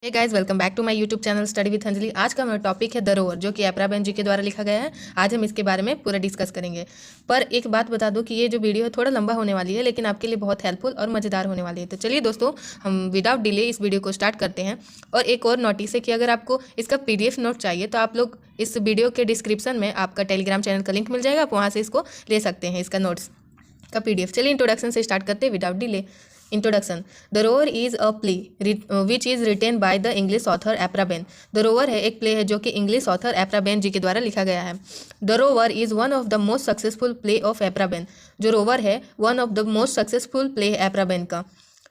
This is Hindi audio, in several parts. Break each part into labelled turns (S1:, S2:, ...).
S1: Hey guys, welcome back to my YouTube channel study with Anjali. आज का हमारा टॉपिक है द रोवर, जो कि एपरा बेन जी के द्वारा लिखा गया है। आज हम इसके बारे में पूरा डिस्कस करेंगे। पर एक बात बता दूं कि ये जो वीडियो है थोड़ा लंबा होने वाली है, लेकिन आपके लिए बहुत हेल्पफुल और मज़ेदार होने वाली है। तो चलिए दोस्तों, हम विदाउट डिले इस वीडियो को स्टार्ट करते हैं। और एक और नोटिस है कि अगर आपको इसका PDF नोट चाहिए तो आप लोग इस वीडियो के डिस्क्रिप्शन में आपका टेलीग्राम चैनल का लिंक मिल जाएगा, आप वहाँ से इसको ले सकते हैं, इसका नोट्स का PDF। चलिए इंट्रोडक्शन से स्टार्ट करते हैं without delay. Introduction. The rover is a play which is written by the English author Aphra Behn. The rover है एक प्ले है जो कि English author Aphra Behn ji के द्वारा लिखा गया है। The rover is one of the most successful play of Aphra Behn. जो रोवर है one of the most successful play है एपरा बेन का।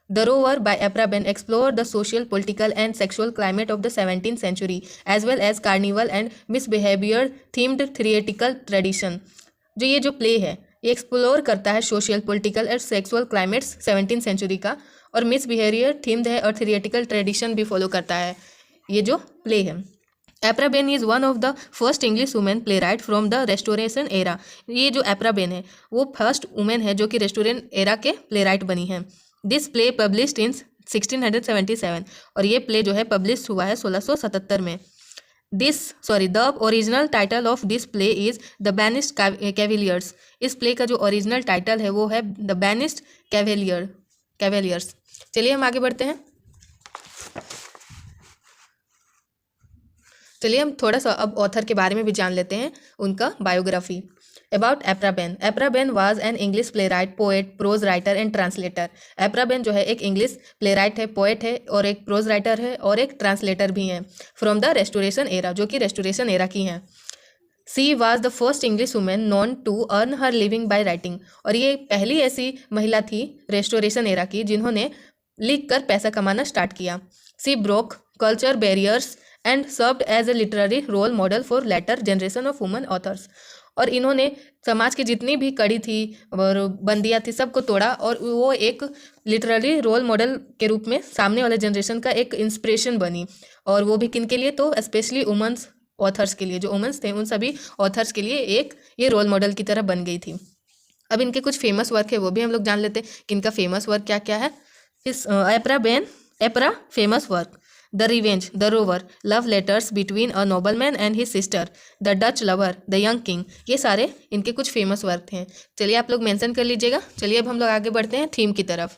S1: The Rover by Ephra Behn explored the social, political and sexual climate of the 17th century as well as carnival and misbehavior themed theatrical tradition। जो ये जो प्ले है ये एक्सप्लोर करता है सोशल, पॉलिटिकल और सेक्सुअल क्लाइमेट्स 17th सेंचुरी का, और मिसबिहेवियर थीम्ड है और थिएटिकल ट्रेडिशन भी फॉलो करता है ये जो प्ले है। Aphra Behn is one of the first English women playwright from the Restoration era. ये जो एपरा बेन है वो फर्स्ट वुमेन है जो कि रेस्टोरेंट एरा के प्ले राइट बनी है। दिस प्ले पब्लिश्ड इन 1677, और ये प्ले जो है पब्लिश हुआ है 1677 में। The original title of this play is The Banished Cavaliers। इस प्ले का जो ओरिजिनल टाइटल है वो है The Banished Cavaliers। चलिए हम आगे बढ़ते हैं। चलिए हम थोड़ा सा अब ऑथर के बारे में भी जान लेते हैं, उनका biography. About Aphra Behn. Aphra Behn was an English playwright, poet, prose writer and translator. Aphra Behn जो है एक इंग्लिश प्ले राइट है, पोएट है और एक प्रोज राइटर है और एक ट्रांसलेटर भी हैं फ्रॉम द रेस्टोरेशन एरा, जो कि रेस्टोरेशन एरा की हैं। She was the first English women known to earn her living by writing. और ये पहली ऐसी महिला थी रेस्टोरेशन एरा की जिन्होंने लिख कर पैसा कमाना स्टार्ट किया। She broke culture barriers and served as a literary role model for later generation of women authors. और इन्होंने समाज की जितनी भी कड़ी थी और बंदियाँ थी सबको तोड़ा, और वो एक लिटरेरी रोल मॉडल के रूप में सामने वाले जनरेशन का एक इंस्पिरेशन बनी। और वो भी किन के लिए, तो स्पेशली वुमेन्स ऑथर्स के लिए, जो वुमेन्स थे उन सभी ऑथर्स के लिए एक ये रोल मॉडल की तरह बन गई थी। अब इनके कुछ फेमस वर्क है वो भी हम लोग जान लेते हैं कि इनका फेमस वर्क क्या क्या है। इस Aphra famous work the revenge, the rover, love letters between a nobleman and his sister, the Dutch lover, the young king, ये सारे इनके कुछ फेमस वर्क हैं। चलिए आप लोग मेंशन कर लीजिएगा। चलिए अब हम लोग आगे बढ़ते हैं थीम की तरफ।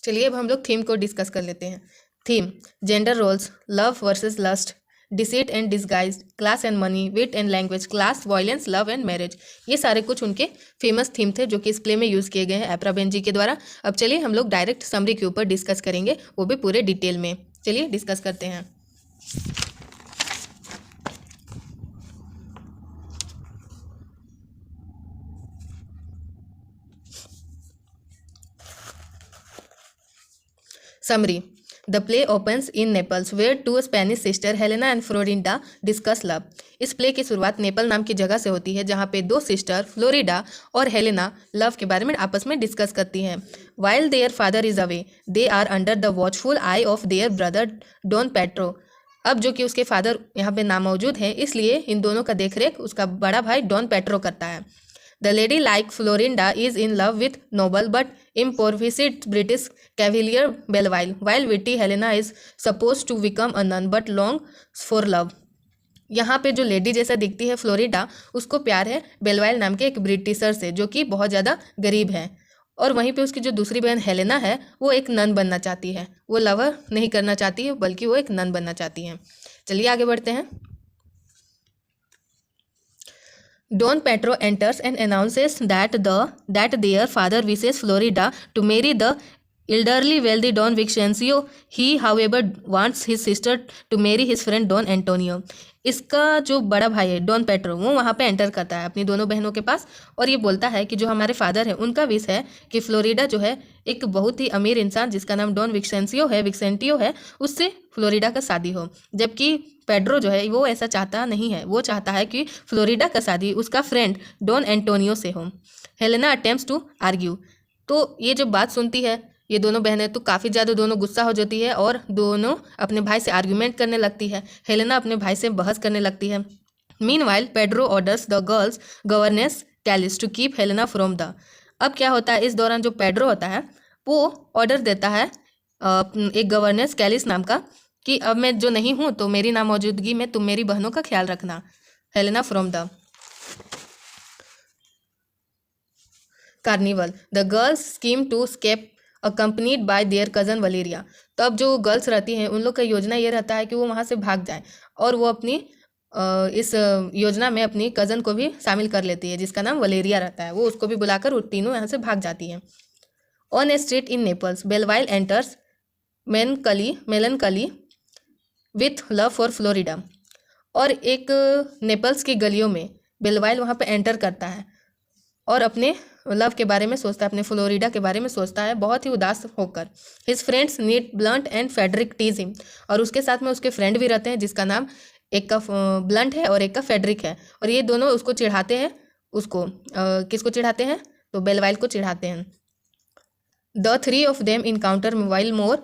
S1: चलिए अब हम लोग थीम को डिस्कस कर लेते हैं। Theme: gender roles, love versus lust, deceit and disguise, class and money, wit and language, class, violence, love and marriage. ये सारे कुछ उनके फेमस थीम थे जो कि इस प्ले में यूज़ किए गए हैं एपरा बेन जी के द्वारा। अब चलिए हम लोग डायरेक्ट समरी के ऊपर डिस्कस करेंगे, वो भी पूरे डिटेल में। चलिए डिस्कस करते हैं। Summary: The play opens in Naples, where two Spanish sisters, Helena and Florinda, discuss love। इस प्ले की शुरुआत नेपल नाम की जगह से होती है, जहाँ पे दो सिस्टर फ्लोरिडा और हेलेना लव के बारे में आपस में डिस्कस करती हैं। While their father is away, they are under the watchful eye of their brother Don Pedro। अब जो कि उसके फादर यहाँ पे नामौजूद हैं, इसलिए इन दोनों का देखरेख उसका बड़ा भाई डॉन पेट्रो करता है। The lady like Florinda is in love with noble but impoverished British cavalier Belville, while witty Helena is supposed to become a nun but longs for love। यहाँ पे जो लेडी जैसा दिखती है फ्लोरिडा, उसको प्यार है बेलवाइल नाम के एक ब्रिटिशर से जो कि बहुत ज़्यादा गरीब है। और वहीं पे उसकी जो दूसरी बहन हेलेना है वो एक नन बनना चाहती है, वो लवर नहीं करना चाहती है बल्कि वो एक नन बनना चाहती है। चलिए आगे बढ़ते हैं। Don Pedro enters and announces that their father wishes Florida to marry the elderly wealthy Don Vicencio। He however wants his sister to marry his friend Don Antonio। इसका जो बड़ा भाई है डॉन पेट्रो, वो वहाँ पे एंटर करता है अपनी दोनों बहनों के पास, और ये बोलता है कि जो हमारे फादर हैं उनका विश है कि फ्लोरिडा जो है एक बहुत ही अमीर इंसान जिसका नाम डॉन विसेंटियो है, उससे फ्लोरिडा का शादी हो। जबकि पेड्रो जो है वो ऐसा चाहता नहीं है, वो चाहता है कि फ्लोरिडा का शादी उसका फ्रेंड डॉन एंटोनियो से हो। Helena attempts to argue. तो ये जब बात सुनती है ये दोनों बहनें तो काफ़ी ज़्यादा दोनों गुस्सा हो जाती है और दोनों अपने भाई से आर्ग्यूमेंट करने लगती है। हेलेना अपने भाई से बहस करने लगती है। Meanwhile Pedro orders the girls governess Callis to keep Helena from the. अब क्या होता है, इस दौरान जो पेड्रो होता है वो ऑर्डर देता है एक गवर्नेंस कैलिस नाम का कि अब मैं जो नहीं हूँ तो मेरी नामौजूदगी में तुम मेरी बहनों का ख्याल रखना। Helena from the carnival, the girls scheme to escape accompanied by their cousin Valeria. तो अब जो गर्ल्स रहती हैं उन लोग का योजना ये रहता है कि वो वहाँ से भाग जाए और वो अपनी इस योजना में अपनी कज़न को भी शामिल कर लेती है जिसका नाम वलेरिया रहता है। वो उसको भी बुलाकर वो तीनों यहाँ से भाग जाती हैं। On a street in Naples Belvile enters melancholy with love for Florida. और एक नेपल्स की गलियों में बेलवाइल वहाँ पे एंटर करता है और अपने लव के बारे में सोचता है, अपने फ्लोरिडा के बारे में सोचता है बहुत ही उदास होकर। His friends Ned Blunt and Frederick tease him, और उसके साथ में उसके फ्रेंड भी रहते हैं जिसका नाम एक का ब्लंट है और एक का फेडरिक है, और ये दोनों उसको चिढ़ाते हैं। उसको किसको चिढ़ाते हैं? तो बेलवाइल को चिढ़ाते हैं। The three of them encounter while more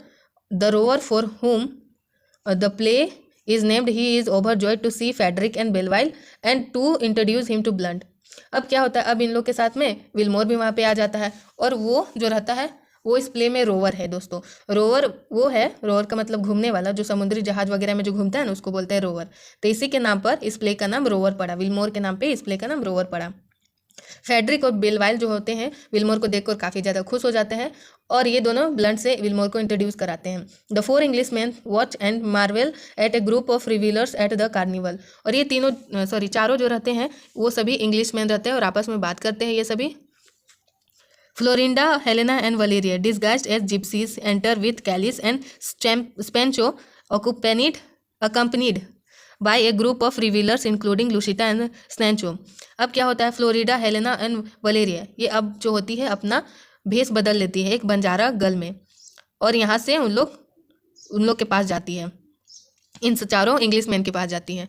S1: the rover for whom the play is named. He is overjoyed to see Frederick and Belville and to introduce him to Blunt. अब क्या होता है, अब इन लोग के साथ में विलमोर भी वहाँ पे आ जाता है, और वो जो रहता है वो इस प्ले में रोवर है दोस्तों। रोवर वो है, रोवर का मतलब घूमने वाला, जो समुद्री जहाज वगैरह में जो घूमता है ना उसको बोलते हैं रोवर। तो इसी के नाम पर इस प्ले का नाम रोवर पड़ा, विलमोर के नाम पे इस प्ले का नाम रोवर पड़ा। फेडरिक और बेलवाइल जो होते हैं विलमोर को देखकर काफ़ी ज़्यादा खुश हो जाते हैं और ये दोनों ब्लंट से विलमोर को इंट्रोड्यूस कराते हैं। The four English man watch and marvel at a group of revellers at the carnival. और ये चारों जो रहते हैं वो सभी इंग्लिश मैन रहते हैं और आपस में बात करते हैं। ये सभी Florinda, Helena and Valeria disguised as gypsies enter with Callis and Stephano accompanied by a group of revellers including Lucetta and Sancho. अब क्या होता है, फ्लोरिडा, हेलेना एंड वलेरिया ये अब जो होती है अपना भेष बदल लेती है एक बंजारा गर्ल में, और यहाँ से उन लोग के पास जाती है, इन चारों इंग्लिश मैन के पास जाती है।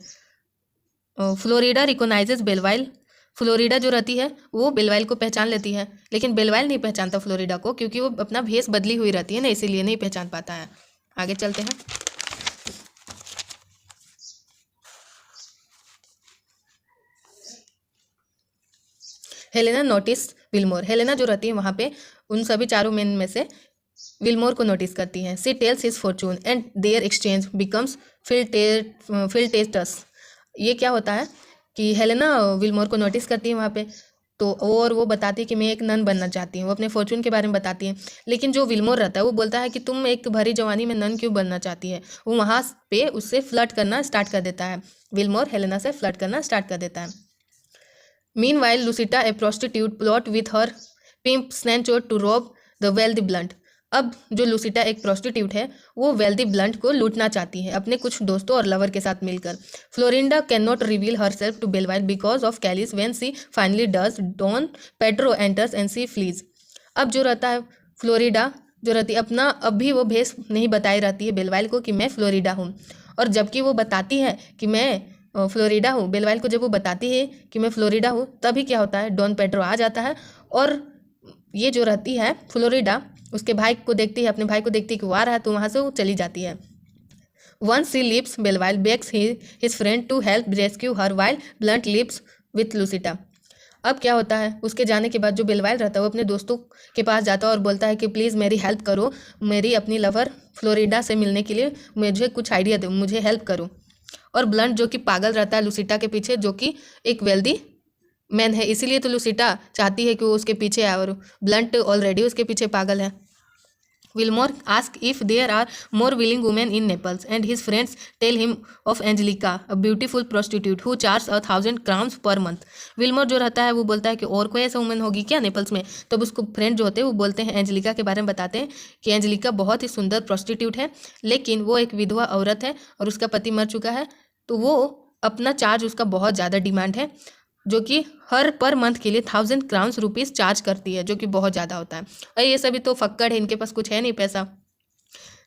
S1: फ्लोरिडा रिकोनाइजेज बेलवाइल। फ्लोरिडा जो रहती है वो बेलवाइल को पहचान लेती है, लेकिन बेलवाइल नहीं पहचानता फ्लोरिडा को, क्योंकि वो अपना भेष बदली हुई रहती है ना, इसीलिए नहीं पहचान पाता है। आगे चलते हैं। Helena notice Wilmore. हेलेना जो रहती है वहाँ पे उन सभी चारों मेन में से विलमोर को नोटिस करती हैं। She tells his fortune and their exchange becomes flirtatious. ये क्या होता है कि हेलेना विलमोर को नोटिस करती है वहाँ पे, तो और वो बताती है कि मैं एक नन बनना चाहती हूँ। वो अपने फॉर्चून के बारे में बताती है, लेकिन जो विलमोर रहता है वो बोलता है कि तुम एक भरी जवानी में नन क्यों बनना चाहती है। वो वहाँ पे उससे फ्लर्ट करना स्टार्ट कर देता है। विलमोर हेलेना से फ्लर्ट करना स्टार्ट कर देता है। Meanwhile, Lucita, a prostitute, plot with her pimp Snancho to rob the wealthy Blunt. अब जो लुसिटा एक प्रोस्टिट्यूट है वो वेल्दी ब्लंट को लूटना चाहती है अपने कुछ दोस्तों और लवर के साथ मिलकर। Florinda can not reveal herself to Belvile because of Callis when she finally does Don Pedro enters and she flees. अब जो रहता है फ्लोरिडा जो रहती है अपना अब भी वो भेष नहीं बताई रहती है बेलवाइल को कि मैं फ्लोरिडा हूँ, और जबकि वो बताती है कि मैं फ्लोरिडा हूँ, बेलवाइल को जब वो बताती है कि मैं फ्लोरिडा हूँ तभी क्या होता है, डॉन पेड्रो आ जाता है और ये जो रहती है फ्लोरिडा उसके भाई को देखती है, अपने भाई को देखती है कि वो आ रहा है, तो वहाँ से वो चली जाती है। Once she leaves Belvile begs his friend to help rescue her while Blunt leaves with Lucetta. अब क्या होता है, उसके जाने के बाद जो बेलवाइल रहता है वो अपने दोस्तों के पास जाता है और बोलता है कि प्लीज़ मेरी हेल्प करो, मेरी अपनी लवर फ्लोरिडा से मिलने के लिए मुझे कुछ आइडिया दो, मुझे हेल्प करो। और ब्लंट जो कि पागल रहता है लुसिटा के पीछे, जो कि एक वेल्दी मैन है, इसीलिए तो लुसिटा चाहती है कि वो उसके पीछे आए, और ब्लंट ऑलरेडी उसके पीछे पागल है। Willmore ask if there are more willing women in Naples and his friends tell him of Angelica, a beautiful prostitute who charge 1,000 crowns per month. Willmore जो रहता है वो बोलता है कि और कोई ऐसा वुमेन होगी क्या नेपल्स में। तब उसको फ्रेंड जो होते हैं वो बोलते हैं, एंजेलिका के बारे में बताते हैं कि एंजेलिका बहुत ही सुंदर प्रोस्टिट्यूट है, लेकिन वो एक विधवा औरत है और उसका पति मर चुका है, तो वो अपना चार्ज उसका बहुत ज़्यादा डिमांड है, जो कि हर पर मंथ के लिए 1,000 क्राउन्स रुपीज़ चार्ज करती है, जो कि बहुत ज़्यादा होता है। और ये सभी तो फक्कड़ है, इनके पास कुछ है नहीं पैसा।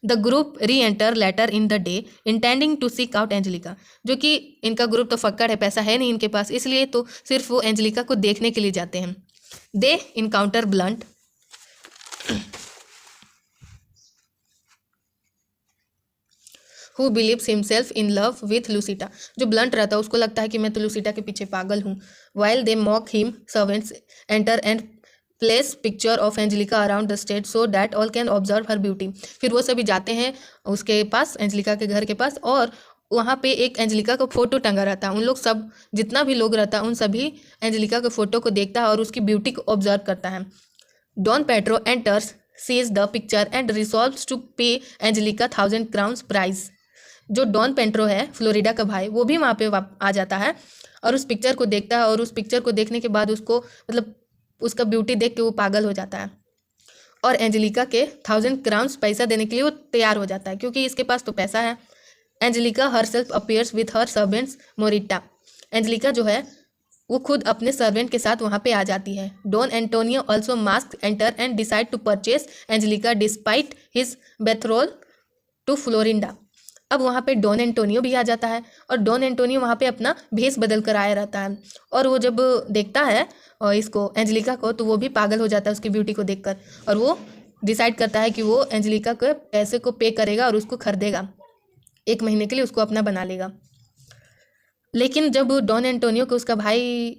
S1: The group re enter later in the day intending to seek out Angelica, जो कि इनका ग्रुप तो फक्कड़ है, पैसा है नहीं इनके पास, इसलिए तो सिर्फ वो एंजेलिका को देखने के लिए जाते हैं। They encounter Blunt who believes himself in love with Lucetta. जो ब्लंट रहता है उसको लगता है कि मैं तो लुसिटा के पीछे पागल हूँ। While they mock him servants enter and place picture of Angelica around the state so that all can observe her beauty. फिर वो सभी जाते हैं उसके पास, एंजेलिका के घर के पास, और वहाँ पे एक एंजेलिका का फोटो टंगा रहता है। उन लोग सब, जितना भी लोग रहता है, उन सभी एंजेलिका के फोटो को देखता है और उसकी ब्यूटी को ऑब्जर्व करता है। Don Pedro enters, sees the picture and resolves to pay Angelica 1000 crowns price. जो डॉन पेड्रो है, फ्लोरिडा का भाई, वो भी वहाँ पे आ जाता है और उस पिक्चर को देखता है, और उस पिक्चर को देखने के बाद उसको, मतलब उसका ब्यूटी देख के वो पागल हो जाता है और एंजेलिका के 1000 क्राउन्स पैसा देने के लिए वो तैयार हो जाता है, क्योंकि इसके पास तो पैसा है। Angelica herself appears with her servants Morita. Angelica जो है वो खुद अपने सर्वेंट के साथ वहाँ पे आ जाती है। Don Antonio also masked enter and decide to purchase Angelica despite his betrothal to Florinda. अब वहाँ पे डॉन एंटोनियो भी आ जाता है और डॉन एंटोनियो वहाँ पे अपना भेष बदल कर आया रहता है, और वो जब देखता है इसको, एंजेलिका को, तो वो भी पागल हो जाता है उसकी ब्यूटी को देखकर, और वो डिसाइड करता है कि वो एंजेलिका के पैसे को पे करेगा और उसको खरीदेगा, 1 महीने के लिए उसको अपना बना लेगा। लेकिन जब डॉन एंटोनियो को उसका भाई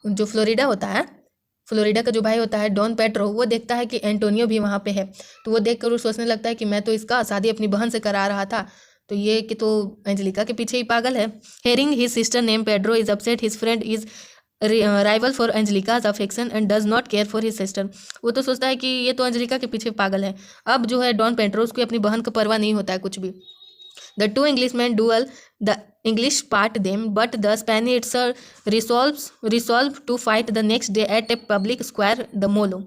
S1: जो फ्लोरिडा होता है, फ्लोरिडा का जो भाई होता है डॉन पेड्रो, वो देखता है कि एंटोनियो भी वहाँ पे है, तो वो देखकर वो सोचने लगता है कि मैं तो इसका शादी अपनी बहन से करा रहा था, तो ये कि तो एंजेलिका के पीछे ही पागल है। Hearing his sister name Pedro is upset his friend is rival for Angelica's affection and does not care for his sister. वो तो सोचता है कि ये तो एंजेलिका के पीछे पागल है। अब जो है डॉन पेड्रो, उसको अपनी बहन का परवाह नहीं होता है कुछ भी। The two Englishmen duel, the English part them, but the Spaniards resolve to fight the next day at a public square, the Molo.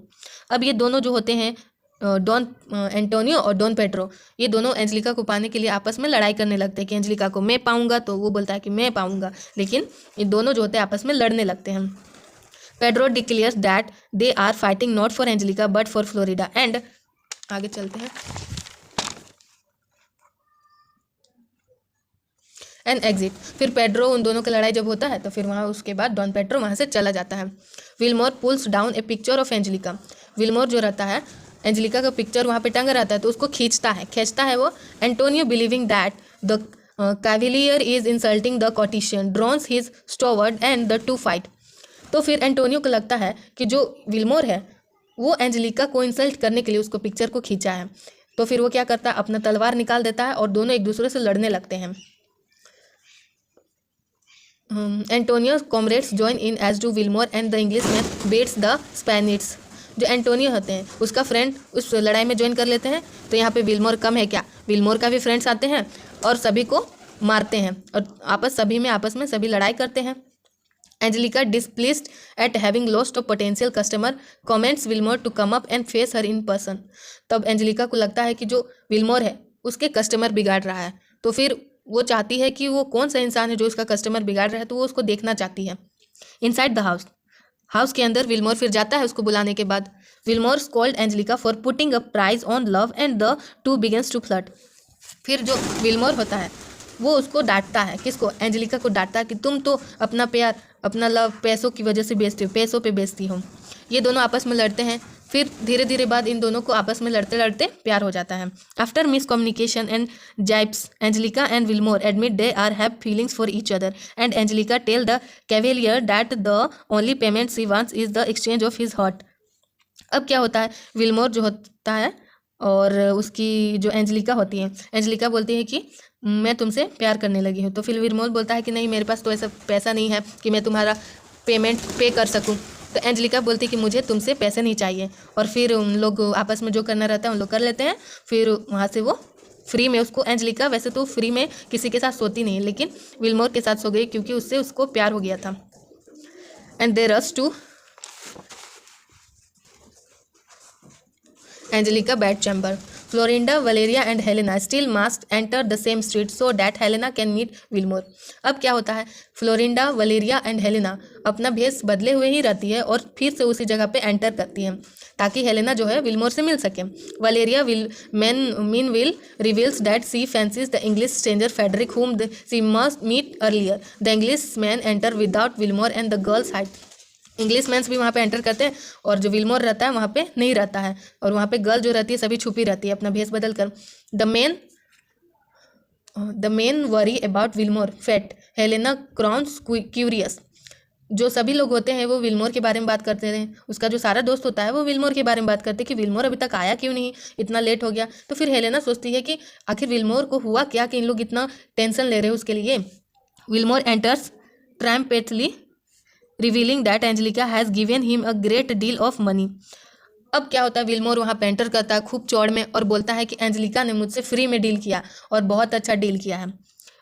S1: अब ये दोनों जो होते हैं, डॉन एंटोनियो और डॉन पेड्रो, ये दोनों एंजेलिका को पाने के लिए आपस में लड़ाई करने लगते हैं कि एंजेलिका को मैं पाऊंगा, तो वो बोलता है कि मैं पाऊंगा, लेकिन ये दोनों जो होते हैं आपस में लड़ने लगते हैं। Pedro declares that they are fighting not for Angelica but for Florida and, आगे चलते हैं, एंड एग्जिट। फिर पेड्रो, उन दोनों की लड़ाई जब होता है तो फिर वहाँ उसके बाद डॉन पेड्रो वहाँ से चला जाता है। Willmore pulls down a picture of Angelica. Willmore जो रहता है, एंजेलिका का पिक्चर वहाँ पे टंगा रहता है, तो उसको खींचता है वो। Antonio believing that the cavalier is insulting the courtesan draws his sword and the two fight. तो फिर एंटोनियो को लगता है कि जो विलमोर है वो एंजेलिका को इंसल्ट करने के लिए उसको पिक्चर को खींचा है, तो फिर वो क्या करता है, अपना तलवार निकाल देता है और दोनों एक दूसरे से लड़ने लगते हैं। एंटोनियो's comrades join in as do Wilmore and the Englishman beats the Spaniards। जो एंटोनियो होते हैं उसका फ्रेंड उस लड़ाई में ज्वाइन कर लेते हैं, तो यहाँ पे विलमोर कम है क्या, विलमोर का भी फ्रेंड्स आते हैं और सभी को मारते हैं और आपस में सभी लड़ाई करते हैं। Angelica displeased at having lost a potential customer commands Willmore to come up and face her in person. तब एंजेलिका को लगता है कि जो विलमोर है उसके कस्टमर बिगाड़ रहा है, तो फिर वो चाहती है कि वो कौन सा इंसान है जो उसका कस्टमर बिगाड़ रहा है, तो वो उसको देखना चाहती है। इनसाइड द हाउस के अंदर विलमोर फिर जाता है उसको बुलाने के बाद। Willmore scold Angelica for putting a price on love and the two begins to flirt. फिर जो विलमोर होता है वो उसको डांटता है, किसको, एंजेलिका को डांटता है कि तुम तो अपना प्यार, अपना लव पैसों की वजह से बेचती हो, पैसों पे बेचती हो। ये दोनों आपस में लड़ते हैं, फिर धीरे धीरे बाद इन दोनों को आपस में लड़ते लड़ते प्यार हो जाता है। After miscommunication and japes Angelica and Willmore admit they are have feelings for each other and Angelica tell the cavalier that the only payment she wants is the exchange of his heart. अब क्या होता है, विलमोर जो होता है और उसकी जो एंजेलिका होती है, एंजेलिका बोलती है कि मैं तुमसे प्यार करने लगी हूँ, तो फिर विलमोर बोलता है कि नहीं, मेरे पास तो ऐसा पैसा नहीं है कि मैं तुम्हारा पेमेंट पे कर सकूँ। तो एंजेलिका बोलती है कि मुझे तुमसे पैसे नहीं चाहिए, और फिर उन लोग आपस में जो करना रहता है उन लोग कर लेते हैं। फिर वहाँ से वो फ्री में, उसको एंजेलिका वैसे तो फ्री में किसी के साथ सोती नहीं, लेकिन विलमोर के साथ सो गई क्योंकि उससे उसको प्यार हो गया था। And they rush to Angelica bed chamber. Florinda, Valeria and Helena still must enter the same street so that Helena can meet Willmore. अब क्या होता है, फ्लोरिंडा, वलेरिया एंड हेलेना अपना भेष बदले हुए ही रहती है और फिर से उसी जगह पे एंटर करती है ताकि हेलेना जो है विलमोर से मिल सके। Valeria meanwhile reveals that she fancies the English stranger Frederick whom she must meet earlier. The English man enter without Willmore and the girls hide. English mans भी वहाँ पे एंटर करते हैं और जो विलमोर रहता है वहाँ पे नहीं रहता है, और वहाँ पे गर्ल जो रहती है सभी छुपी रहती है अपना भेष बदल कर। The men worry about Willmore fate Helena grows curious. जो सभी लोग होते हैं वो विल्मोर के बारे में बात करते रहे। उसका जो सारा दोस्त होता है वो विल्मोर के बारे में बात करते कि विल्मोर अभी तक आया क्यों नहीं, इतना लेट हो गया। तो फिर हेलेना सोचती है कि आखिर विल्मोर को हुआ क्या कि इन लोग इतना टेंशन ले रहे हैं उसके लिए। Willmore enters triumphantly revealing that Angelica has given him a great deal of money. अब क्या होता है, विल्मोर वहाँ पे एंटर करता है खूब चौड़ में और बोलता है कि एंजेलिका ने मुझसे फ्री में डील किया और बहुत अच्छा डील किया है।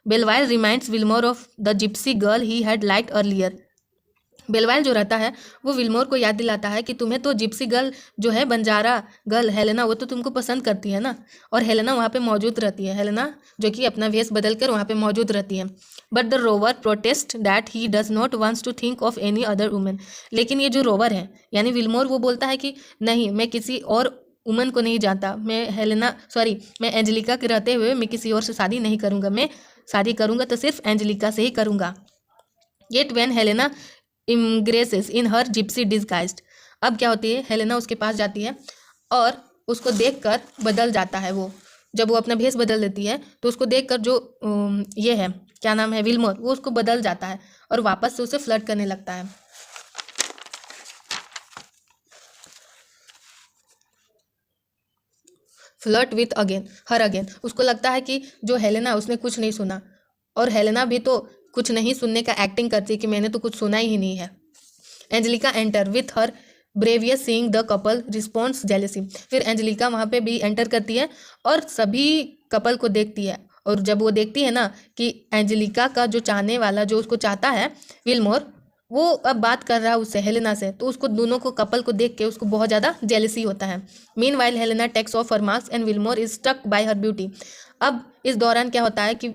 S1: Belvile reminds Willmore of the gypsy girl he had liked earlier. Belvile जो रहता है वो विल्मोर को याद दिलाता है कि तुम्हें तो जिप्सी गर्ल जो है, बंजारा गर्ल हेलेना, वो तो तुमको पसंद करती है ना। और हेलेना वहाँ पे मौजूद रहती है, हेलेना जो कि अपना वेश बदल कर वहाँ पे मौजूद रहती है। But the Rover protest that he does not wants to think of any other women. लेकिन ये जो रोवर है यानी विल्मोर, वो बोलता है कि नहीं, मैं किसी और वुमन को नहीं जानता, मैं एंजेलिका के रहते हुए मैं किसी और से शादी नहीं करूँगा, मैं शादी करूँगा तो सिर्फ एंजेलिका से ही करूँगा। Yet when Helena emerges in her gypsy disguised. अब क्या होती है, हेलेना उसके पास जाती है और उसको देखकर बदल जाता है वो। जब वो अपना भेष बदल देती है तो उसको देखकर जो ये है, क्या नाम है, विल्मोर, वो उसको बदल जाता है और वापस से उसे फ्लर्ट करने लगता है। Flirt with again her again. उसको लगता है कि जो हेलेना उसने कुछ नहीं सुना, और हेलेना भी तो कुछ नहीं सुनने का एक्टिंग करती है कि मैंने तो कुछ सुना ही नहीं है। Angelica enter with her bravos seeing the couple response jealousy. फिर एंजेलिका वहाँ पे भी एंटर करती है और सभी कपल को देखती है। और जब वो देखती है ना कि एंजेलिका का जो चाहने वाला, जो उसको चाहता है विल्मोर, वो अब बात कर रहा है उससे, हेलेना से, तो उसको दोनों को, कपल को देख के उसको बहुत ज़्यादा जेलसी होता है। Meanwhile Helena takes off her masks and Willmore is struck by her beauty. अब इस दौरान क्या होता है कि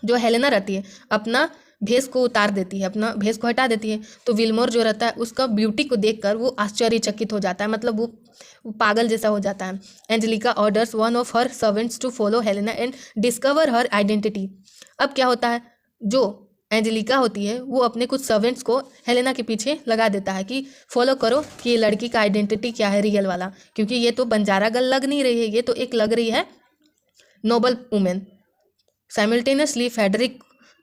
S1: जो हेलेना रहती है अपना भेष को उतार देती है, अपना भेष को हटा देती है। तो विल्मोर जो रहता है उसका ब्यूटी को देखकर वो आश्चर्यचकित हो जाता है, मतलब वो पागल जैसा हो जाता है। Angelica orders one of her servants to follow Helena and discover her identity. अब क्या होता है, जो एंजेलिका होती है वो अपने कुछ सर्वेंट्स को हेलेना के पीछे लगा देता है कि फॉलो करो कि ये लड़की का आइडेंटिटी क्या है रियल वाला, क्योंकि ये तो बंजारा गर्ल लग नहीं रही है, ये तो एक लग रही है noble women. Simultaneously, Frederick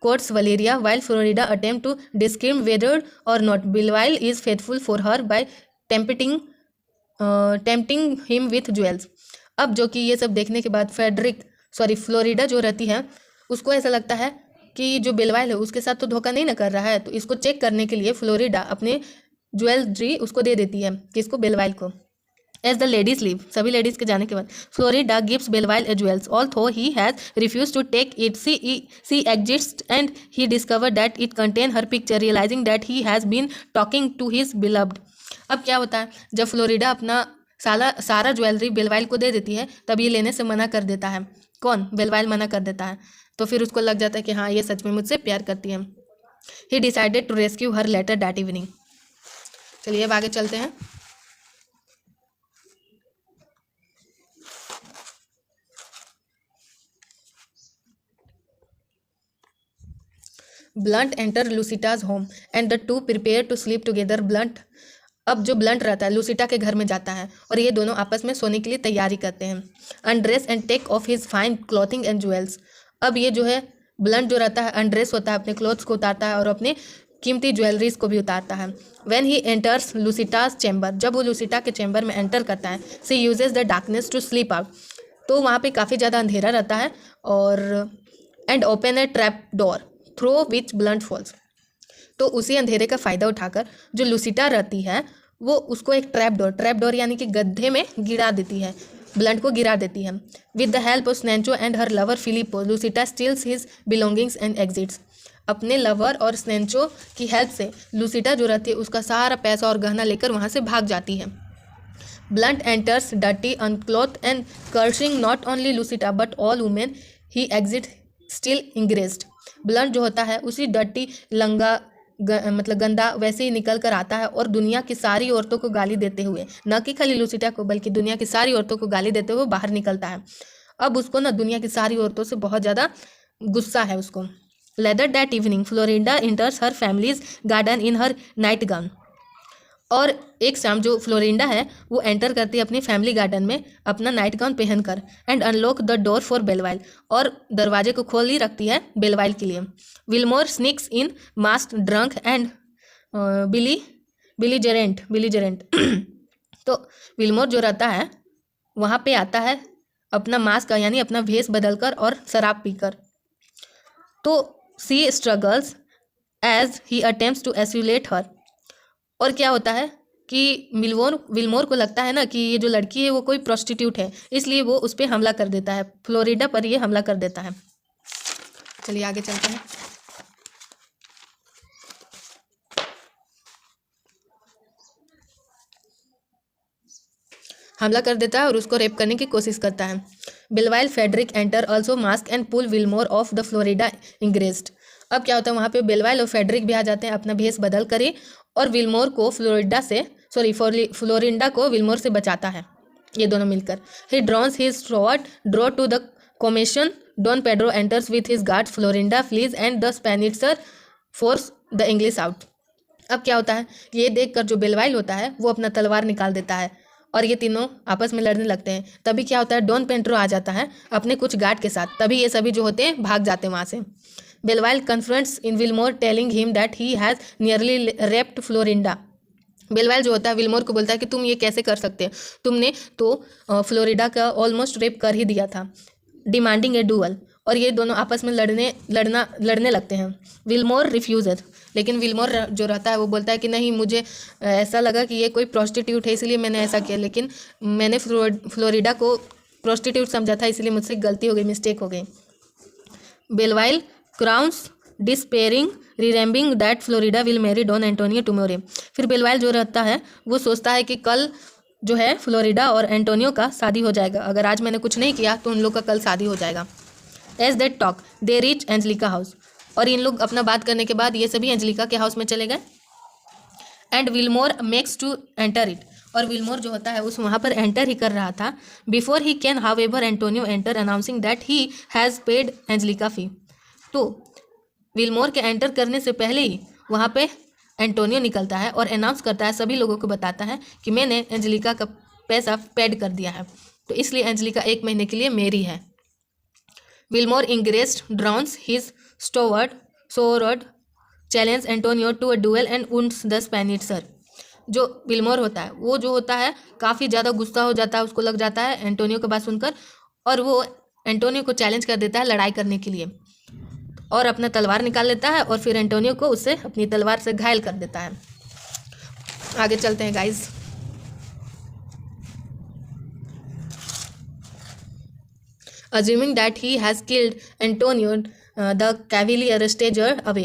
S1: courts Valeria while Florida attempts to discern whether or not Belville is faithful for her by tempting him with jewels. अब जो कि ये सब देखने के बाद फ्लोरिडा जो रहती है उसको ऐसा लगता है कि जो बेलवाइल है उसके साथ तो धोखा नहीं ना कर रहा है, तो इसको चेक करने के लिए फ्लोरिडा अपने ज्वेलरी उसको दे देती है, किसको, बेलवाइल को। As the ladies leave, सभी लेडीज के जाने के बाद Florida gives Belville a jewels, although he has refused to take it. She exits and he discovered that it contained her picture, realizing that he has been talking to his beloved. अब क्या होता है, जब फ्लोरिडा अपना सारा ज्वेलरी बेलवाइल को दे देती है तब ये लेने से मना कर देता है। कौन, बेलवाइल मना कर देता है। तो फिर उसको लग जाता है कि हाँ, ये सच में मुझसे प्यार करती है। He decided to rescue her later that evening. चलिए अब आगे चलते हैं। Blunt enter Lucetta's home and the two prepare to sleep together. अब जो ब्लंट रहता है लूसिटा के घर में जाता है और ये दोनों आपस में सोने के लिए तैयारी करते हैं। Undress and take off his fine clothing and jewels. अब ये जो है ब्लंट जो रहता है अनड्रेस होता है, अपने क्लोथ्स को उतारता है और अपने कीमती ज्वेलरीज को भी उतारता है। When he enters Lucetta's chamber, जब वो लूसिटा के चैम्बर में एंटर करता है, she uses the darkness to slip out. तो वहाँ पे काफ़ी ज़्यादा अंधेरा रहता है और and open a trap door through which Blunt falls. तो उसी अंधेरे का फ़ायदा उठाकर जो लूसिटा रहती है वो उसको एक ट्रैप डोर यानी कि गड्ढे में गिरा देती है, ब्लंट को गिरा देती है। With the help of Sancho and her lover Philippo, Lucetta steals his belongings and exits. अपने लवर और स्नेंचो की हेल्प से लूसिटा जो रहती है उसका सारा पैसा और गहना लेकर वहाँ से भाग जाती है। Blunt enters dirty unclothed and cursing not only Lucetta but all women he exit still enraged. Blunt जो होता है उसी डर्टी लंगा मतलब गंदा वैसे ही निकल कर आता है और दुनिया की सारी औरतों को गाली देते हुए, न कि खाली लूसिटा को बल्कि दुनिया की सारी औरतों को गाली देते हुए बाहर निकलता है। अब उसको ना दुनिया की सारी औरतों से बहुत ज़्यादा गुस्सा है उसको। Leather that evening Florida इंटर्स her families garden in her night gown. और एक शाम जो फ्लोरिंडा है वो एंटर करती है अपनी फैमिली गार्डन में अपना नाइट गाउन पहनकर and unlock the door for Belvile, और दरवाजे को खोल ही रखती है बेलवाइल के लिए। Willmore sneaks in mask drunk and belligerent तो विल्मोर जो रहता है वहाँ पे आता है अपना मास्क यानी अपना भेष बदलकर और शराब पीकर। तो she struggles as he attempts to assault her. और क्या होता है कि विल्मोर को लगता है ना कि ये जो लड़की है वो कोई प्रोस्टिट्यूट है, इसलिए वो उस पर हमला कर देता है, फ्लोरिडा पर ये हमला कर देता है। चलिए आगे चलते हैं। हमला कर देता है और उसको रेप करने की कोशिश करता है। Belvile Frederick enter also mask and pull Willmore of the Florinda enraged. अब क्या होता है वहाँ पे बिलवाइल और फेडरिक भी आ जाते हैं अपना भेष बदल कर ही, और विल्मोर को फ्लोरिडा को विल्मोर से बचाता है ये दोनों मिलकर। He draws his sword draw to the commotion Don Pedro enters with his guard Florinda flees and the Spaniards force the English out. अब क्या होता है ये देखकर जो बेलवाइल होता है वो अपना तलवार निकाल देता है और ये तीनों आपस में लड़ने लगते हैं। तभी क्या होता है डॉन पेड्रो आ जाता है अपने कुछ गार्ड के साथ, तभी ये सभी जो होते हैं भाग जाते हैं वहाँ से। Belvile confronts in Willmore telling him that he has nearly raped Florinda. Belvile जो होता है विल्मोर को बोलता है कि तुम ये कैसे कर सकते हो, तुमने तो फ्लोरिडा का ऑलमोस्ट रेप कर ही दिया था। डिमांडिंग ए डुअल, और ये दोनों आपस में लड़ने लगते हैं। विल्मोर रिफ्यूज़र, लेकिन विल्मोर जो रहता है वो बोलता है कि नहीं, मुझे ऐसा लगा कि ये कोई प्रोस्टिट्यूट है इसलिए मैंने ऐसा किया, लेकिन मैंने फ्लोरिडा को प्रोस्टिट्यूट समझा था, इसलिए मुझसे गलती हो गई, मिस्टेक हो गई। Belvile groans despairing remembering that Florinda will marry Don Antonio tomorrow. फिर बेलवाइल जो रहता है वो सोचता है कि कल जो है फ्लोरिडा और एंटोनियो का शादी हो जाएगा, अगर आज मैंने कुछ नहीं किया तो उन लोग का कल शादी हो जाएगा। As that talk they reach Angelica house, और इन लोग अपना बात करने के बाद ये सभी एंजलिका के हाउस में चले गए। And Wilmore makes to enter it, और विल्मोर जो होता है उस वहाँ पर एंटर ही कर रहा था। Before he can however Antonio enter announcing that he has paid Angelica fee. तो विल्मोर के एंटर करने से पहले ही वहाँ पे एंटोनियो निकलता है और अनाउंस करता है, सभी लोगों को बताता है कि मैंने एंजलिका का पैसा पेड कर दिया है, तो इसलिए एंजलिका 1 महीने के लिए मेरी है। Willmore enraged draws his sword challenge Antonio to a duel and wounds the Spaniard. जो विल्मोर होता है वो जो होता है काफ़ी ज़्यादा गुस्सा हो जाता है, उसको लग जाता है एंटोनियो की बात सुनकर, और वो एंटोनियो को चैलेंज कर देता है लड़ाई करने के लिए, और अपना तलवार निकाल लेता है और फिर एंटोनियो को उससे अपनी तलवार से घायल कर देता है। आगे चलते हैं guys. Assuming that he has killed Antonio the cavalier staggers away,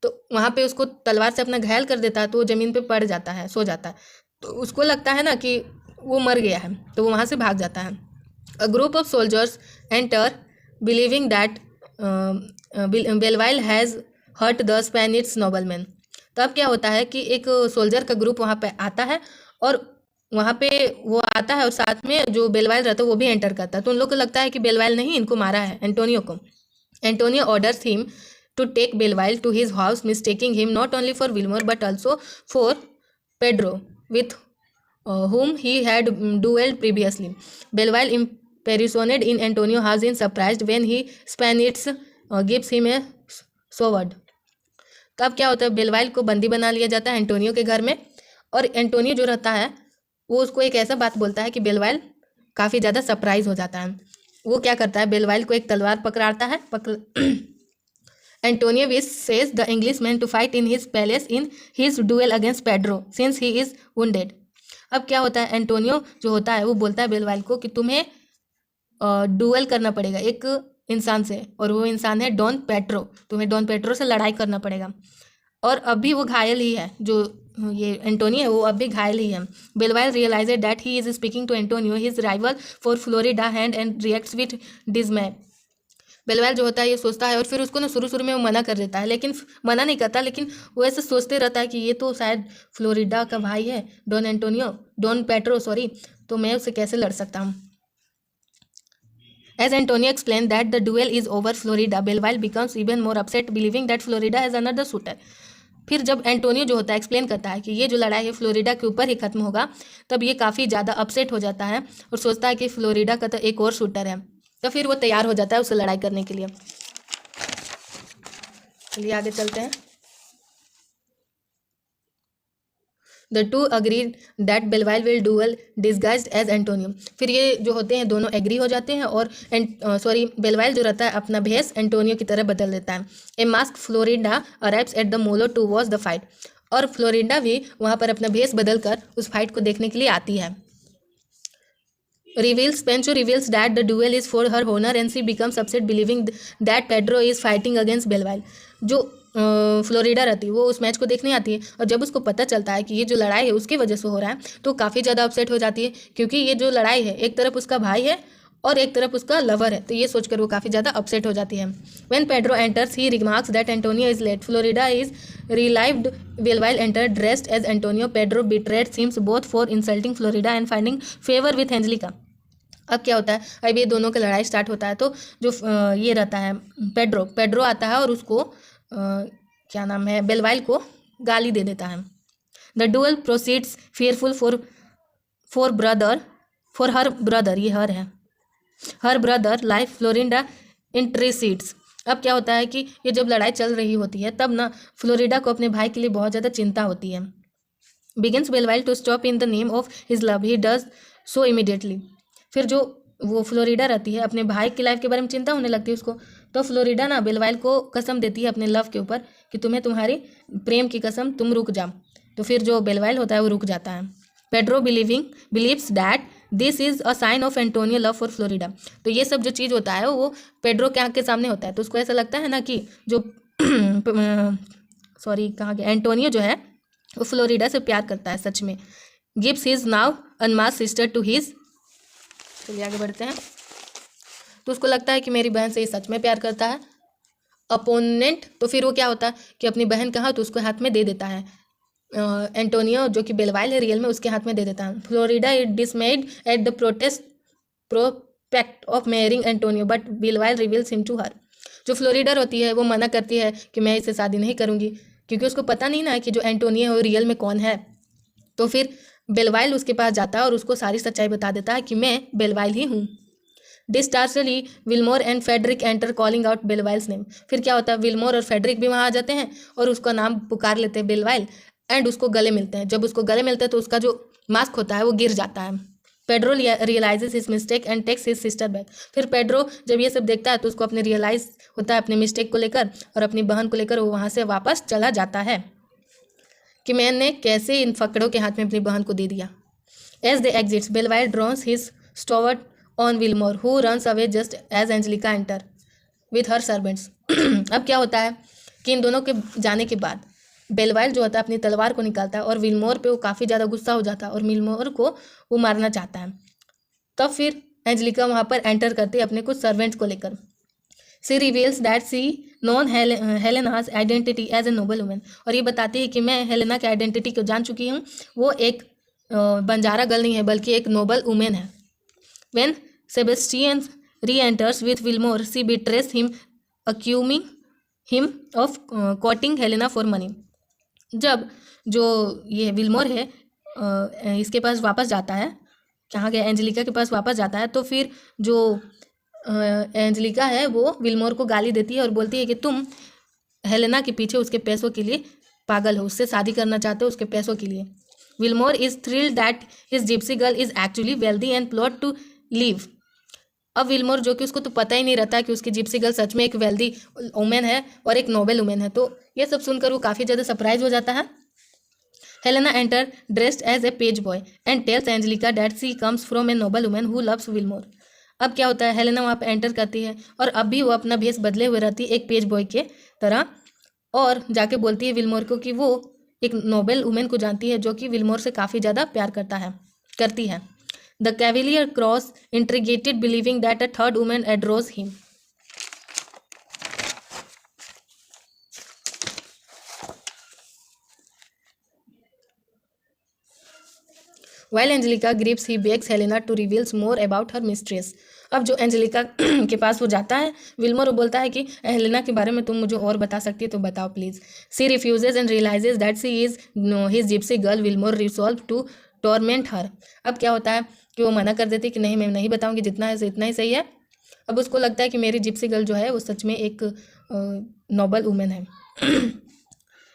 S1: तो वहाँ पे उसको तलवार से अपना घायल कर देता है, तो वो ज़मीन पे पड़ जाता है, सो जाता है, तो उसको लगता है ना कि वो मर गया है, तो वो वहाँ से भाग जाता है। A group of soldiers enter believing that Belvile has hurt the Spanish nobleman. तो अब क्या होता है कि एक सोल्जर का ग्रुप वहाँ पे आता है, और वहाँ पे वो आता है और साथ में जो बेलवाइल रहता है वो भी एंटर करता है, तो उन लोग को लगता है कि बेलवाइल नहीं इनको मारा है, एंटोनियो को। Antonio orders him to take Belvile to his house, mistaking him not only for Willmore but also for Pedro with whom he had duelled previously. Belville impersonated in Antonio house in surprised when he Spaniards gives him a sword. तब क्या होता है बेलवाइल को बंदी बना लिया जाता है एंटोनियो के घर में, और एंटोनियो जो रहता है वो उसको एक ऐसा बात बोलता है कि बेलवाइल काफ़ी ज़्यादा सरप्राइज हो जाता है। वो क्या करता है बेलवाइल को एक तलवार पकड़ाता है। Antonio wish says the English man to fight in his palace in his duel against Pedro since he is wounded. अब क्या होता है एंटोनियो जो होता है वो बोलता है बेलवाइल को कि तुम्हें डुएल करना पड़ेगा एक इंसान से, और वो इंसान है डॉन पेड्रो, तुम्हें डॉन पेड्रो से लड़ाई करना पड़ेगा। और अभी वो घायल ही है, जो ये एंटोनियो है वो अभी घायल ही है। Belvile realizes that he is speaking to Antonio his rival for Florinda hand and reacts with dismay. Belvile जो होता है ये सोचता है, और फिर उसको ना शुरू में वो मना कर देता है, लेकिन मना नहीं करता, लेकिन वो ऐसे सोचते रहता है कि ये तो शायद फ्लोरिडा का भाई है डॉन पेड्रो सॉरी, तो मैं उससे कैसे लड़ सकता हूँ। As Antonio explained that the duel is over Florida, Belville becomes even more upset believing that Florida has another suitor. फिर जब एंटोनियो जो होता है एक्सप्लेन करता है कि ये जो लड़ाई है फ्लोरिडा के ऊपर ही खत्म होगा, तब ये काफ़ी ज़्यादा अपसेट हो जाता है और सोचता है कि फ्लोरिडा का तो एक और शूटर है, तो फिर वो तैयार हो जाता है उससे लड़ाई करने के लिए। चलिए आगे चलते हैं। The two agreed that Belvile will duel disguised as Antonio. फिर ये जो होते हैं दोनों एग्री हो जाते हैं और बेलवाइल जो रहता है अपना भेस एंटोनियो की तरह बदल देता है। A mask Florinda arrives at the Molo to watch the fight. और फ्लोरिडा भी वहाँ पर अपना भेस बदल कर उस फाइट को देखने के लिए आती है। Pancho reveals that the duel is for her honor and she becomes upset believing that Pedro is fighting against Belville। जो फ्लोरिडा रहती है वो उस मैच को देखने आती है और जब उसको पता चलता है कि ये जो लड़ाई है उसकी वजह से हो रहा है तो काफ़ी ज़्यादा अपसेट हो जाती है, क्योंकि ये जो लड़ाई है एक तरफ उसका भाई है और एक तरफ उसका लवर है, तो ये सोचकर वो काफ़ी ज़्यादा अपसेट हो जाती है। When Pedro enters, he remarks that Antonio is late. Florida is relieved. Belville entered dressed as Antonio. Pedro betrayed him both for insulting Florida and finding favor with Angelica। अब क्या होता है, अब ये दोनों का लड़ाई स्टार्ट होता है तो जो ये रहता है पेड्रो आता है और उसको क्या नाम है बेलवाइल को गाली दे देता है। The dual proceeds fearful for her brother, ये हर है, हर ब्रदर लाइफ फ्लोरिडा इंटरेसीड्स। अब क्या होता है कि ये जब लड़ाई चल रही होती है तब ना फ्लोरिडा को अपने भाई के लिए बहुत ज़्यादा चिंता होती है। Begins Belvile to stop in the name of his love, he does so immediately. फिर जो वो फ्लोरिडा रहती है अपने भाई की लाइफ के बारे में चिंता होने लगती है उसको, तो फ्लोरिडा ना बेलवाइल को कसम देती है अपने लव के ऊपर कि तुम्हें तुम्हारी प्रेम की कसम, तुम रुक जाओ। तो फिर जो बेलवाइल होता है वो रुक जाता है। Pedro believes that this is a sign of Antonio love for Florida. तो ये सब जो चीज़ होता है वो पेड्रो के आँख के सामने होता है, तो उसको ऐसा लगता है ना कि जो एंटोनियो जो है वो फ्लोरिडा से प्यार करता है सच में। Gives his now unmasked sister to his, चलिए आगे बढ़ते हैं। तो उसको लगता है कि मेरी बहन से ये सच में प्यार करता है। अपोनेंट, तो फिर वो क्या होता है कि अपनी बहन का हाथ उसको हाथ में दे देता है। एंटोनियो जो कि बेलवाइल है रियल में उसके हाथ में दे देता है। Florinda is dismayed at the prospect of marrying Antonio but Belvile reveals him to her. जो फ्लोरिडा होती है वो मना करती है कि मैं इससे शादी नहीं करूँगी, क्योंकि उसको पता नहीं ना कि जो एंटोनियो है वो रियल में कौन है। तो फिर बेलवाइल उसके पास जाता है और उसको सारी सच्चाई बता देता है कि मैं बेलवाइल ही हूँ। Disastrously Willmore and Frederick enter calling out Belvile's name. फिर क्या होता है, विल्मोर और फेडरिक भी वहाँ आ जाते हैं और उसका नाम पुकार लेते हैं बेलवाइल, एंड उसको गले मिलते हैं। जब उसको गले मिलते हैं तो उसका जो मास्क होता है वो गिर जाता है। Pedro realises his mistake and takes his sister back. फिर पेड्रो जब ये सब देखता है तो उसको अपने रियलाइज होता है अपने मिस्टेक को लेकर और अपनी बहन को लेकर वो वहाँ से वापस चला जाता है कि मैंने कैसे इन फकड़ों के हाथ में अपनी बहन को दे दिया। As they exits Belvile draws his sword on Willmore who runs away just as Angelica enter with her servants. अब क्या होता है कि इन दोनों के जाने के बाद बेलवाइल जो होता है अपनी तलवार को निकालता है और विल्मोर पे वो काफ़ी ज़्यादा गुस्सा हो जाता है और विल्मोर को वो मारना चाहता है। तब फिर एंजेलिका वहाँ पर एंटर करती है अपने कुछ सर्वेंट्स को लेकर। She reveals that she known Helena's identity as a noble women. और ये बताती है कि मैं हेलेना की आइडेंटिटी को जान चुकी हूँ, वो एक बंजारा गर्ल नहीं है बल्कि एक नोबल वुमेन है। When Sebastian re enters with Wilmore she betrays him accusing him of courting Helena for money. जब जो ये विल्मोर है इसके पास वापस जाता है, कहाँ गया, एंजेलिका के पास वापस जाता है, तो फिर जो एंजेलिका है वो विल्मोर को गाली देती है और बोलती है कि तुम हेलेना के पीछे उसके पैसों के लिए पागल हो, उससे शादी करना चाहते हो उसके पैसों के लिए। Wilmore is thrilled that his gypsy girl is actually wealthy and plot to leave. अब विल्मोर जो कि उसको तो पता ही नहीं रहता कि उसकी जिप्सी गर्ल सच में एक वेल्दी वुमेन है और एक नोबल वुमेन है, तो ये सब सुनकर वो काफ़ी ज़्यादा सरप्राइज हो जाता है। Helena enter dressed as a page boy and tells Angelica that she comes from a noble women who loves Wilmore. अब क्या होता है, हेलेना वहाँ पर एंटर करती है और अब भी वो अपना भेष बदले हुए रहती है एक पेज बॉय के तरह, और जाके बोलती है विल्मोर को कि वो एक नोबल वुमेन को जानती है जो कि विल्मोर से काफ़ी ज़्यादा प्यार करती है। The cavalier cross intrigued believing that a third women adores him. While Angelica grieves, he begs Helena to reveal more about her mistress. अब जो एंजेलिका के पास वो जाता है विल्मोर बोलता है कि हेलेना के बारे में तुम मुझे और बता सकती है तो बताओ please. She refuses and realizes that she is his gypsy girl. Willmore resolve to torment her. अब क्या होता है कि वो मना कर देती है कि नहीं मैं नहीं बताऊंगी, जितना है इतना ही सही है। अब उसको लगता है कि मेरी जिप्सी गर्ल जो है वो सच में एक नोबल वुमेन है।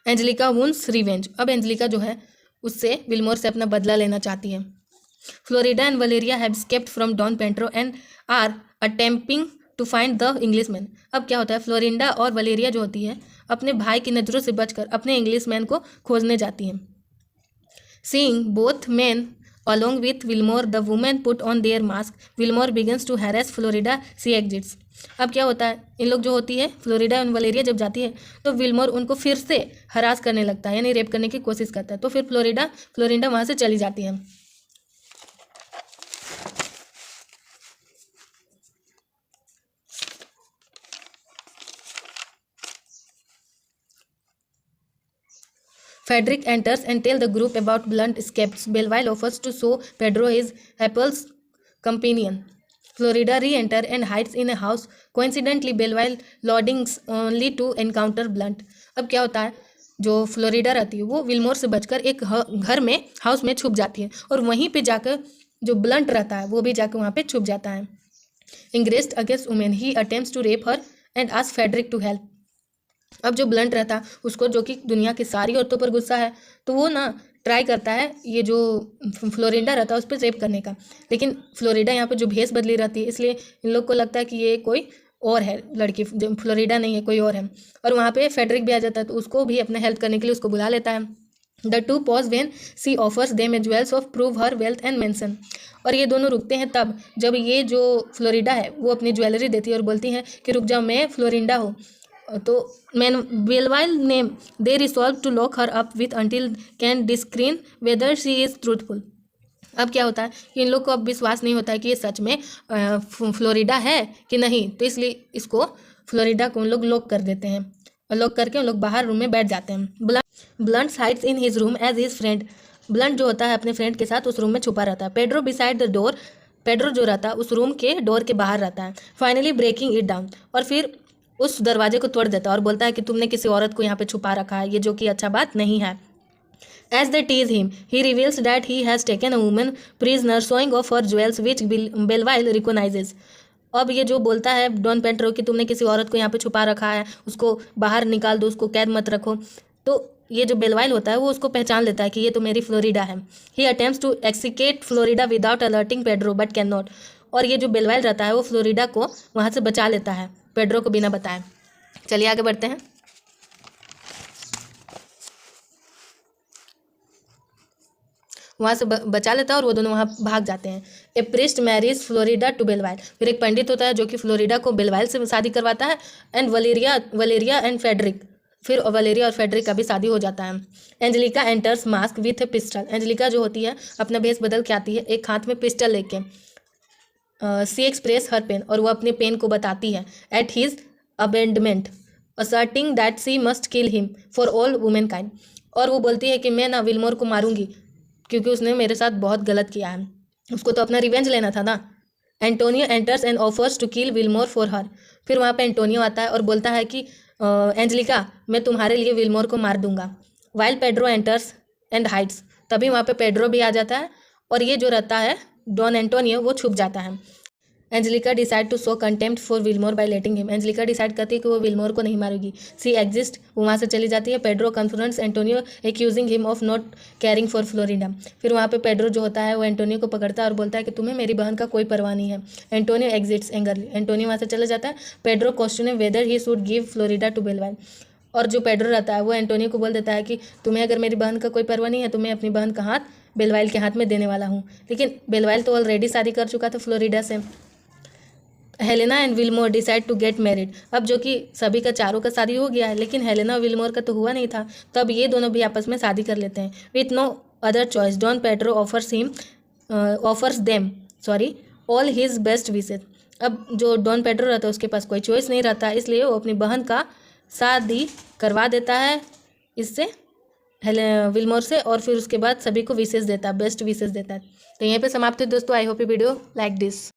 S1: Angelica vows revenge. अब एंजेलिका जो है उससे विलमोर से अपना बदला लेना चाहती है। Florinda and Valeria have escaped from Don Pedro and are attempting to find the Englishman. अब क्या होता है, फ्लोरिडा और वलेरिया जो होती है अपने भाई की नज़रों से बचकर अपने इंग्लिशमैन को खोजने जाती हैं। Seeing both man along with Wilmore, the women put on their mask. Wilmore begins to harass Florida. She exits. अब क्या होता है, इन लोग जो होती है फ्लोरिडा और वलेरिया जब जाती है तो विल्मोर उनको फिर से हरास करने लगता है, यानी रेप करने की कोशिश करता है। तो फिर फ्लोरिडा वहाँ से चली जाती है। Frederick enters and tells the group about Blunt escapes. Belville offers to show Pedro his Apple's companion. Florida re-enter and hides in a house. Coincidentally, Belville loadings only to encounter Blunt. अब क्या होता है, जो फ्लोरिडा रहती है वो विल्मोर से बचकर एक घर में हाउस में छुप जाती है और वहीं पे जाकर जो ब्लंट रहता है वो भी जाकर वहाँ पे छुप जाता है। Enraged against women, he attempts to rape her and asks Frederick to help. अब जो ब्लंट रहता है उसको, जो कि दुनिया की सारी औरतों पर गुस्सा है, तो वो ना ट्राई करता है ये जो फ्लोरिडा रहता है उस पर रेप करने का, लेकिन फ्लोरिडा यहाँ पे जो भेस बदली रहती है इसलिए इन लोग को लगता है कि ये कोई और है लड़की, जो फ्लोरिडा नहीं है कोई और है। और वहाँ पे फेडरिक भी आ जाता है तो उसको भी अपने हेल्प करने के लिए उसको बुला लेता है। The two pause when she offers them jewels of prove her wealth and mansion. और ये दोनों रुकते हैं तब जब ये जो फ्लोरिडा है वो अपनी ज्वेलरी देती है और बोलती है कि रुक जाओ, मैं फ्लोरिडा हूँ। तो man Belvile name they resolve to lock her up with until can discern whether she is truthful. अब क्या होता है कि इन लोग को अब विश्वास नहीं होता है कि ये सच में फ्लोरिडा है कि नहीं, तो इसलिए इसको फ्लोरिडा को उन लोग लॉक कर देते हैं और लॉक करके उन लोग बाहर रूम में बैठ जाते हैं। Blunt hides in his room as his friend. Blunt जो होता है अपने फ्रेंड के साथ उस रूम में छुपा रहता है। Pedro beside the door. Pedro जो रहता है उस रूम के डोर के बाहर रहता है। फाइनली ब्रेकिंग इट डाउन, और फिर उस दरवाजे को तोड़ देता है और बोलता है कि तुमने किसी औरत को यहाँ पे छुपा रखा है, ये जो कि अच्छा बात नहीं है। As they tease him, he reveals that he has taken a woman prisoner, showing off her jewels, which Belville recognizes. अब ये जो बोलता है डॉन पेड्रो कि तुमने किसी औरत को यहाँ पे छुपा रखा है, उसको बाहर निकाल दो, उसको कैद मत रखो, तो ये जो बेलवाइल होता है वो उसको पहचान लेता है कि ये तो मेरी फ्लोरिडा है। He attempts to extricate Florida without alerting Pedro but cannot. और ये जो बेलवाइल रहता है वो फ्लोरिडा को वहाँ से बचा लेता है पेड्रो को बिना बताए। चलिए आगे बढ़ते हैं। वहाँ से बचा लेता है और वो दोनों वहाँ भाग जाते हैं। ए प्रिस्ट मैरिज फ्लोरिडा टू बेलवाइल। फिर एक पंडित होता है जो कि फ्लोरिडा को बेलवाइल से शादी करवाता है एंड वलेरिया एंड फेडरिक। फिर वलेरिया और फेडरिक का भी शादी हो जाता है। Angelica enters mask with A pistol. Angelica जो होती है अपना भेष बदल के आती है एक हाथ में पिस्टल लेके। सी एक्सप्रेस हर पेन, और वो अपने पेन को बताती है at his abandonment asserting that she must kill him for all womankind. और वो बोलती है कि मैं ना विल्मोर को मारूंगी क्योंकि उसने मेरे साथ बहुत गलत किया है, उसको तो अपना रिवेंज लेना था ना। Antonio enters and offers to kill Wilmore for her. फिर वहाँ पे एंटोनियो आता है और बोलता है कि एंजेलिका मैं तुम्हारे लिए विल्मोर को मार दूंगा। While Pedro enters and hides. तभी वहाँ पे पेड्रो भी आ जाता है और ये जो रहता है डॉन एंटोनियो वो छुप जाता है। Angelica decide to show contempt for Wilmore by letting him. Angelica decide करती है कि वो विल्मोर को नहीं मारेगी। सी एग्जिस्ट, वो वहाँ से चली जाती है। Pedro confronts Antonio accusing him of not caring for Florida. फिर वहाँ पे पेड्रो जो होता है वो एंटोनियो को पकड़ता है और बोलता है कि तुम्हें मेरी बहन का कोई परवाह नहीं है। Antonio exits angrily. एंटोनियो वहाँ से चला जाता है। Pedro question whether he should give Florinda to Belvile. और जो पेड्रो रहता है वो एंटोनियो को बोल देता है कि तुम्हें अगर मेरी बहन का कोई परवाह नहीं है तो मैं अपनी बहन का हाथ बेलवाइल के हाथ में देने वाला हूँ। लेकिन बेलवाइल तो ऑलरेडी शादी कर चुका था फ्लोरिडा से। Helena and Wilmore decide to get married. अब जो कि सभी का चारों का शादी हो गया है लेकिन हेलेना और विल्मोर का तो हुआ नहीं था, तब ये दोनों भी आपस में शादी कर लेते हैं। With no other choice Don Pedro offers them all his best wishes. अब जो डॉन पेड्रो रहता है उसके पास कोई चॉइस नहीं रहता, इसलिए वो अपनी बहन का शादी करवा देता है इससे विल्मोर से, और फिर उसके बाद सभी को विशेष देता है, बेस्ट विशेष देता है। तो यहीं पे समाप्त है दोस्तों। I hope you video like this.